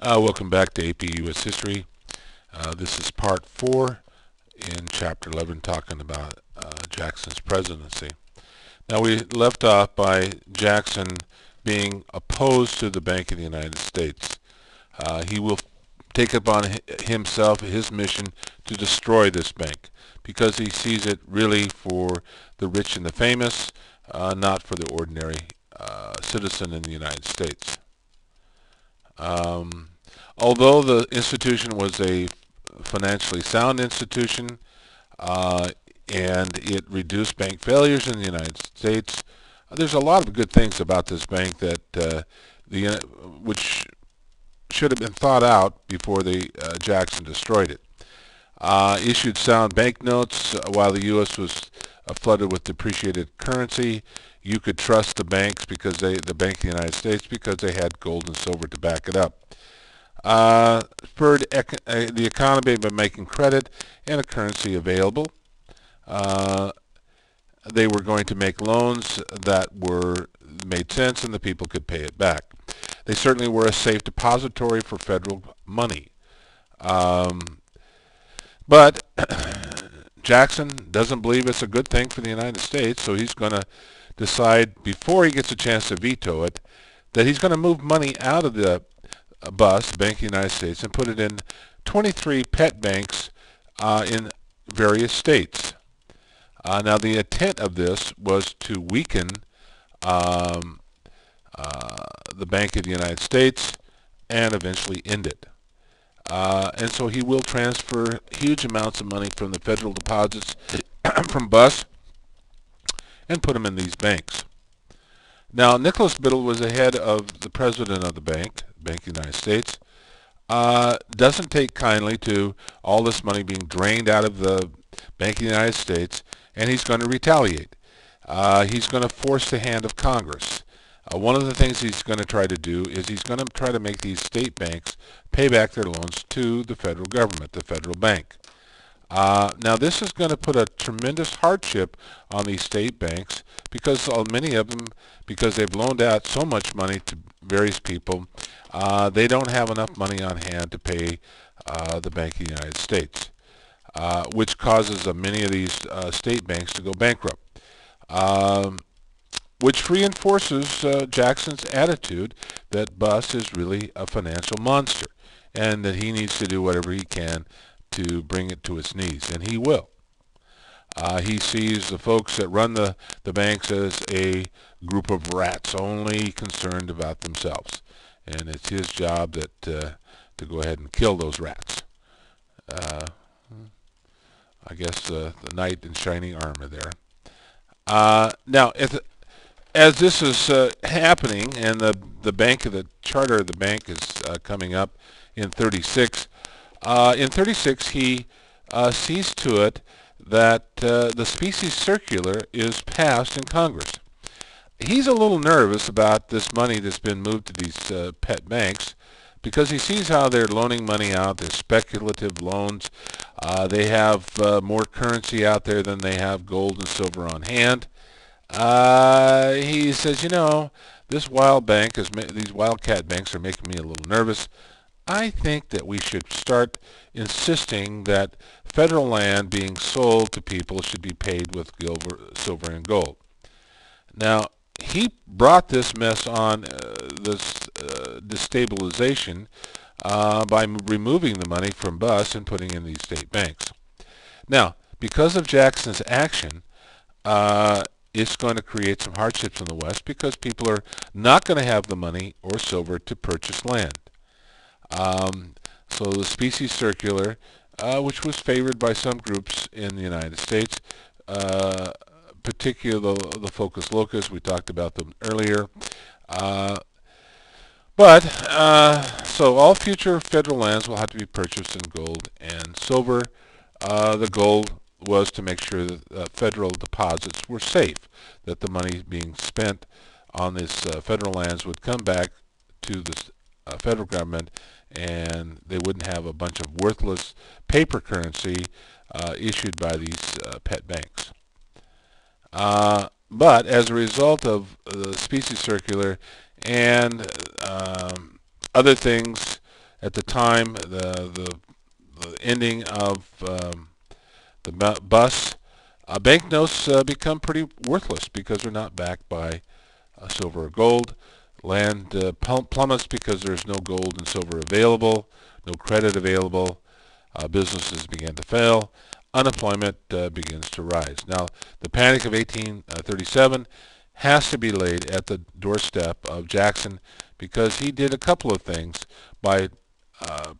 Welcome back to AP U.S. History. This is part 4 in Chapter 11, talking about Jackson's presidency. Now, we left off by Jackson being opposed to the Bank of the United States. He will take upon himself his mission to destroy this bank because he sees it really for the rich and the famous, not for the ordinary citizen in the United States. Although the institution was a financially sound institution and it reduced bank failures in the United States, there's a lot of good things about this bank that which should have been thought out before Jackson destroyed it. Issued sound banknotes while the U.S. was flooded with depreciated currency. You could trust the banks because the Bank of the United States, because they had gold and silver to back it up. Spurred the economy by making credit and a currency available. They were going to make loans that made sense and the people could pay it back. They certainly were a safe depository for federal money. But Jackson doesn't believe it's a good thing for the United States, so he's going to decide before he gets a chance to veto it that he's going to move money out of the BUS, Bank of the United States, and put it in 23 pet banks in various states. Now, the intent of this was to weaken the Bank of the United States and eventually end it. And so he will transfer huge amounts of money from the federal deposits from BUS and put them in these banks. Now, Nicholas Biddle was the head of the president of the Bank of the United States. Doesn't take kindly to all this money being drained out of the Bank of the United States, and he's going to retaliate. He's going to force the hand of Congress. One of the things he's going to try to do is he's going to try to make these state banks pay back their loans to the federal government, the federal bank. Now, this is going to put a tremendous hardship on these state banks because many of them, because they've loaned out so much money to various people, they don't have enough money on hand to pay the Bank of the United States, which causes many of these state banks to go bankrupt, which reinforces Jackson's attitude that BUS is really a financial monster and that he needs to do whatever he can to bring it to its knees, and he will. He sees the folks that run the banks as a group of rats only concerned about themselves, and it's his job to go ahead and kill those rats. I guess the knight in shining armor there. Now, as this is happening, and the charter of the bank is coming up in 36. In 36, he sees to it that the Specie Circular is passed in Congress. He's a little nervous about this money that's been moved to these pet banks because he sees how they're loaning money out. They're speculative loans. They have more currency out there than they have gold and silver on hand. He says, these wildcat banks are making me a little nervous. I think that we should start insisting that federal land being sold to people should be paid with silver and gold. Now, he brought this mess on, this destabilization, by removing the money from BUS and putting in these state banks. Now, because of Jackson's action, it's going to create some hardships in the West because people are not going to have the money or silver to purchase land. So the Specie Circular, which was favored by some groups in the United States, particularly the Focus Locus, we talked about them earlier. So all future federal lands will have to be purchased in gold and silver. The gold was to make sure that federal deposits were safe, that the money being spent on this federal lands would come back to the federal government, and they wouldn't have a bunch of worthless paper currency issued by these pet banks. But as a result of the Specie Circular and other things, at the time, the ending of the bus, banknotes become pretty worthless because they're not backed by silver or gold. Land plummets because there's no gold and silver available, no credit available. Businesses began to fail. Unemployment begins to rise. Now, the Panic of 1837 has to be laid at the doorstep of Jackson because he did a couple of things by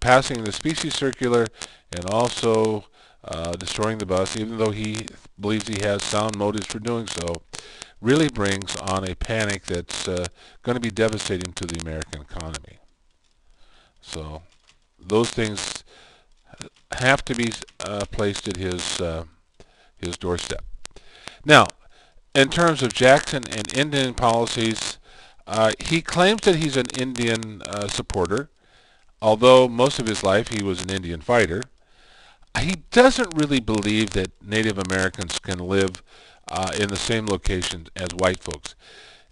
passing the Specie Circular and also destroying the bus, even though he believes he has sound motives for doing so, really brings on a panic that's going to be devastating to the American economy. So those things have to be placed at his doorstep. Now, in terms of Jackson and Indian policies, he claims that he's an Indian supporter, although most of his life he was an Indian fighter. He doesn't really believe that Native Americans can live in the same locations as white folks.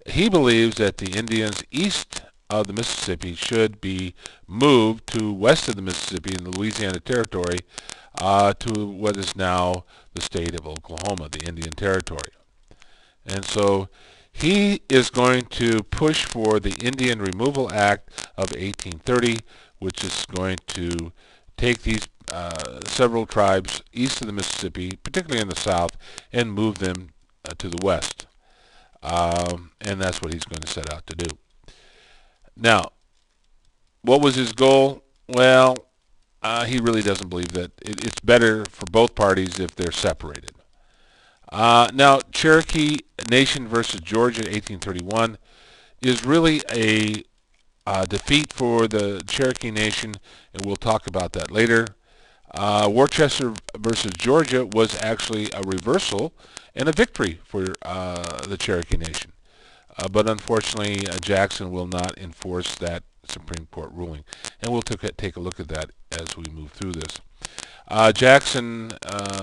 He believes that the Indians east of the Mississippi should be moved to west of the Mississippi in the Louisiana Territory to what is now the state of Oklahoma, the Indian Territory. And so he is going to push for the Indian Removal Act of 1830, which is going to take these several tribes east of the Mississippi, particularly in the south, and move them to the west. And that's what he's going to set out to do. Now, what was his goal? Well, he really doesn't believe that it's better for both parties if they're separated. Now, Cherokee Nation versus Georgia, 1831, is really a defeat for the Cherokee Nation, and we'll talk about that later. Worcester versus Georgia was actually a reversal and a victory for the Cherokee Nation. But unfortunately, Jackson will not enforce that Supreme Court ruling. And we'll take a look at that as we move through this. Jackson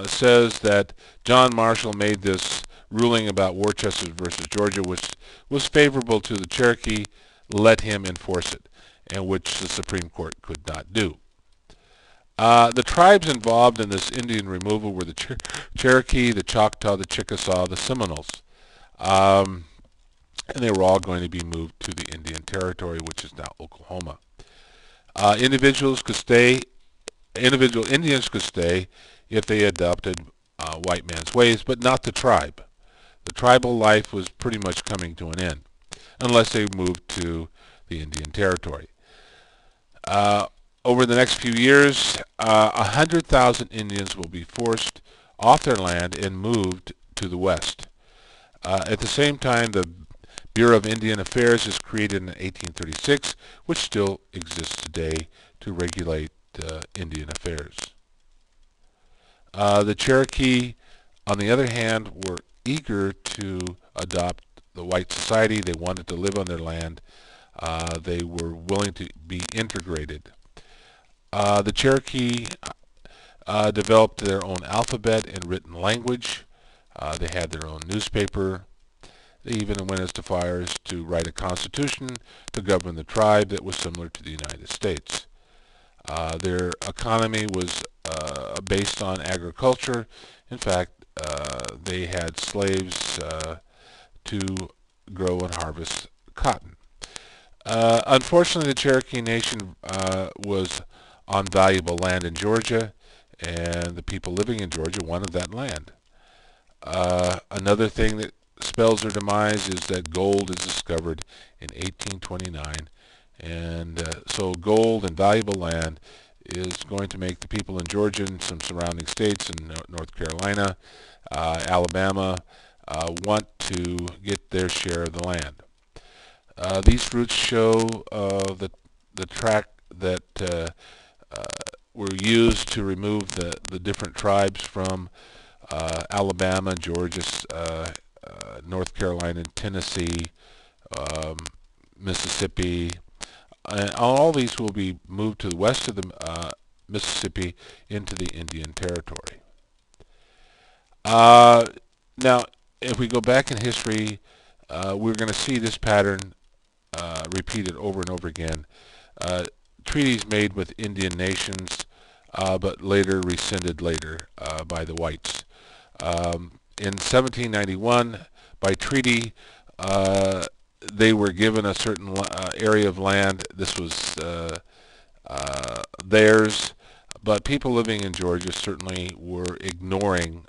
says that John Marshall made this ruling about Worcester versus Georgia, which was favorable to the Cherokee, let him enforce it, and which the Supreme Court could not do. The tribes involved in this Indian removal were the Cherokee, the Choctaw, the Chickasaw, the Seminoles. And they were all going to be moved to the Indian Territory, which is now Oklahoma. Individual Indians could stay if they adopted white man's ways, but not the tribe. The tribal life was pretty much coming to an end, unless they moved to the Indian Territory. Over the next few years, 100,000 Indians will be forced off their land and moved to the west. At the same time, the Bureau of Indian Affairs is created in 1836, which still exists today to regulate Indian affairs. The Cherokee, on the other hand, were eager to adopt the white society. They wanted to live on their land. They were willing to be integrated. The Cherokee developed their own alphabet and written language. They had their own newspaper. They even went as far as to write a constitution to govern the tribe that was similar to the United States. Their economy was based on agriculture. In fact, they had slaves to grow and harvest cotton. Unfortunately, the Cherokee Nation was on valuable land in Georgia, and the people living in Georgia wanted that land. Another thing that spells their demise is that gold is discovered in 1829, and so gold and valuable land is going to make the people in Georgia and some surrounding states in North Carolina, Alabama, want to get their share of the land. These routes show the track that were used to remove the different tribes from Alabama, Georgia, North Carolina, Tennessee, Mississippi, and all these will be moved to the west of the Mississippi into the Indian Territory. Now, if we go back in history, we're going to see this pattern repeated over and over again. treaties made with Indian nations, but later rescinded by the whites. In 1791, by treaty, they were given a certain area of land. This was theirs, but people living in Georgia certainly were ignoring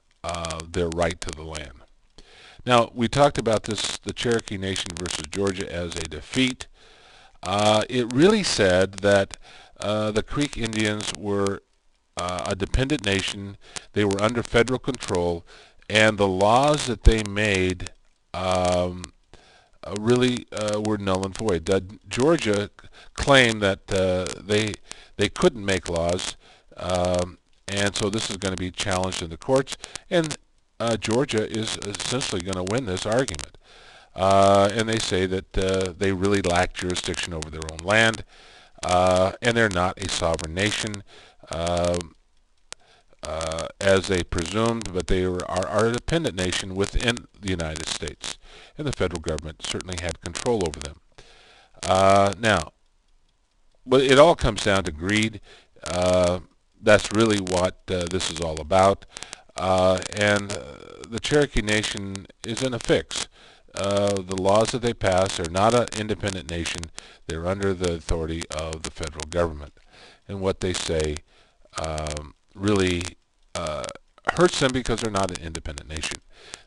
their right to the land. Now, we talked about this, the Cherokee Nation versus Georgia, as a defeat. It really said that the Creek Indians were a dependent nation. They were under federal control, and the laws that they made really were null and void. Georgia claimed that they couldn't make laws, and so this is going to be challenged in the courts, and Georgia is essentially going to win this argument. And they say that they really lack jurisdiction over their own land, and they're not a sovereign nation, as they presumed, but they are a dependent nation within the United States, and the federal government certainly had control over them. Now, but it all comes down to greed. That's really what this is all about. And the Cherokee Nation is in a fix. The laws that they pass are not an independent nation. They're under the authority of the federal government. And what they say really hurts them because they're not an independent nation.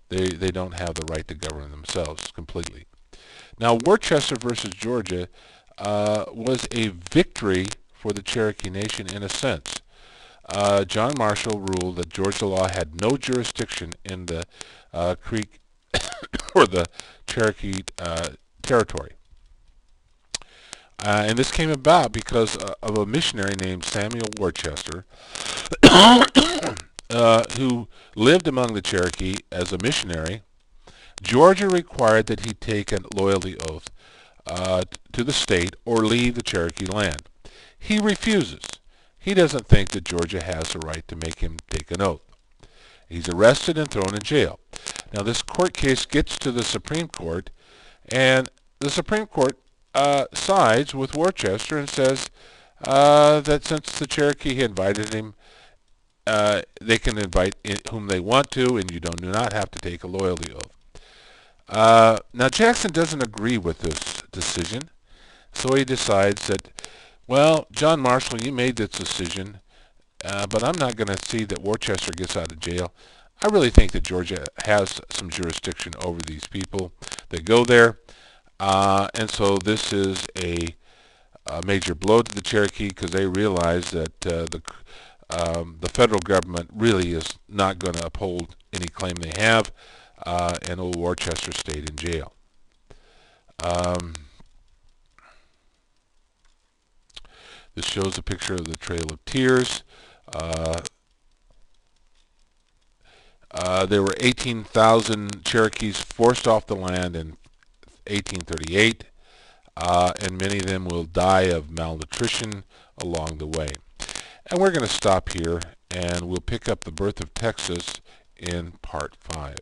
They don't have the right to govern themselves completely. Now, Worcester versus Georgia was a victory for the Cherokee Nation in a sense. John Marshall ruled that Georgia law had no jurisdiction in the Creek or the Cherokee territory. And this came about because of a missionary named Samuel Worcester who lived among the Cherokee as a missionary. Georgia required that he take a loyalty oath to the state or leave the Cherokee land. He refuses. He doesn't think that Georgia has the right to make him take an oath. He's arrested and thrown in jail. Now, this court case gets to the Supreme Court, and the Supreme Court sides with Worcester and says that since the Cherokee invited him, they can invite whom they want to, and you do not have to take a loyalty oath. Now, Jackson doesn't agree with this decision, so he decides that, well, John Marshall, you made this decision, but I'm not going to see that Worcester gets out of jail. I really think that Georgia has some jurisdiction over these people that go there, and so this is a major blow to the Cherokee because they realize that the federal government really is not going to uphold any claim they have, and old Worcester stayed in jail. This shows a picture of the Trail of Tears. There were 18,000 Cherokees forced off the land in 1838, and many of them will die of malnutrition along the way. And we're going to stop here, and we'll pick up the birth of Texas in part 5.